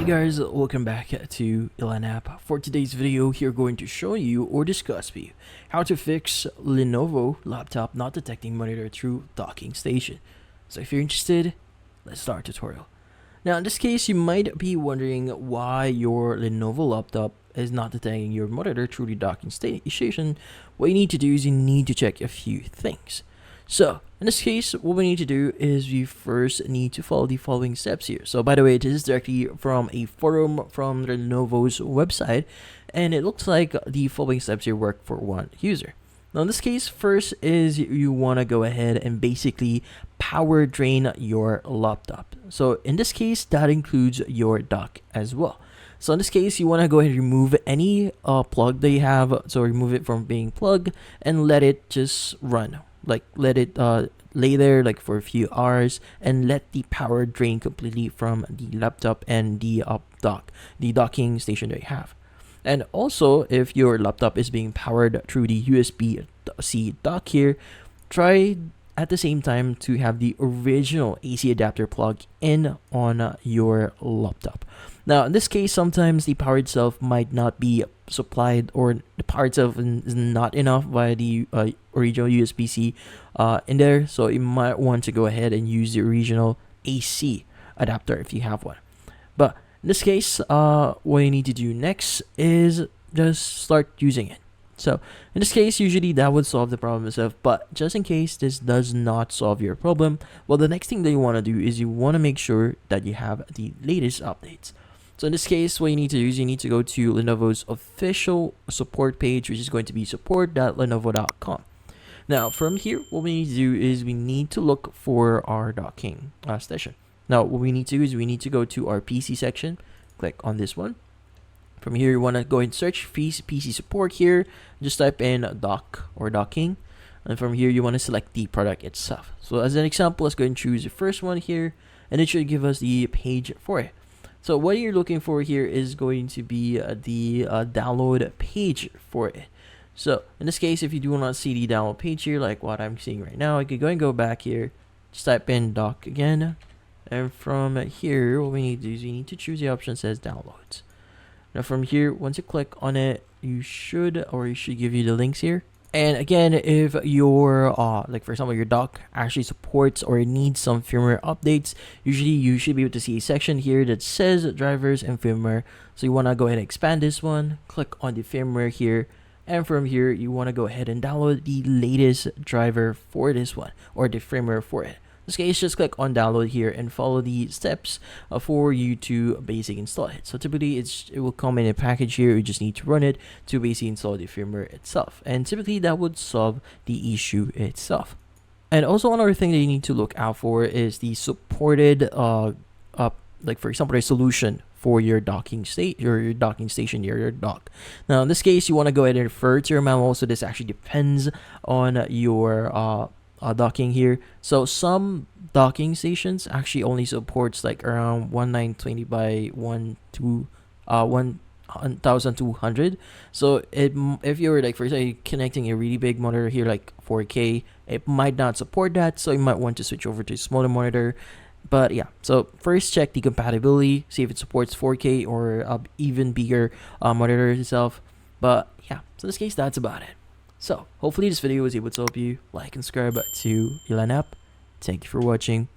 Hey guys, welcome back to Ilan app. For today's video, here going to show you or discuss with you how to fix Lenovo laptop not detecting monitor through docking station. So if you're interested, let's start tutorial. Now in this case, you might be wondering why your Lenovo laptop is not detecting your monitor through the docking station. What you need to do is you need to check a few things. So in this case, what we need to do is we first need to follow the following steps here. So by the way, this is directly from a forum from Lenovo's website, and it looks like the following steps here work for one user. Now in this case, first is you want to go ahead and basically power drain your laptop. So in this case, that includes your dock as well. So in this case, you want to go ahead and remove any plug that you have. So remove it from being plugged and let it just run. Like let it lay there like for a few hours and let the power drain completely from the laptop and the docking station that you have. And also, if your laptop is being powered through the USB-C dock here, try at the same time to have the original AC adapter plug in on your laptop. Now in this case, sometimes the power itself might not be supplied, or the power itself is not enough via the original USB-C in there, so you might want to go ahead and use the original AC adapter if you have one. But in this case, what you need to do next is just start using it. So in this case, usually that would solve the problem itself, but just in case this does not solve your problem, well, the next thing that you want to do is you want to make sure that you have the latest updates. So in this case, what you need to do is you need to go to Lenovo's official support page, which is going to be support.lenovo.com. Now from here, what we need to do is we need to look for our docking station. Now what we need to do is we need to go to our PC section, click on this one. From here, you want to go and search PC support here. Just type in dock or docking. And from here, you want to select the product itself. So as an example, let's go and choose the first one here. And it should give us the page for it. So what you're looking for here is going to be the download page for it. So in this case, if you do not see the download page here, like what I'm seeing right now, I could go and go back here. Just type in dock again. And from here, what we need to do is we need to choose the option that says downloads. Now from here, once you click on it, you should give you the links here. And again, if your like for example your dock actually supports or needs some firmware updates, usually you should be able to see a section here that says drivers and firmware. So you want to go ahead and expand this one, click on the firmware here, and from here you want to go ahead and download the latest driver for this one, or the firmware for it. In this case, just click on download here and follow the steps for you to basically install it. So typically it will come in a package here. You just need to run it to basically install the firmware itself, and typically that would solve the issue itself. And also another thing that you need to look out for is the supported like for example, a solution for your docking your docking station near your dock. Now in this case, you want to go ahead and refer to your manual. So this actually depends on your docking here. So some docking stations actually only supports like around 1920 by 1200. So if you're like for example connecting a really big monitor here like 4K, it might not support that, so you might want to switch over to a smaller monitor. But yeah, so first check the compatibility, see if it supports 4K or even bigger monitor itself. But yeah, so in this case, that's about it. So hopefully this video was able to help you. Like and subscribe to Ilan app. Thank you for watching.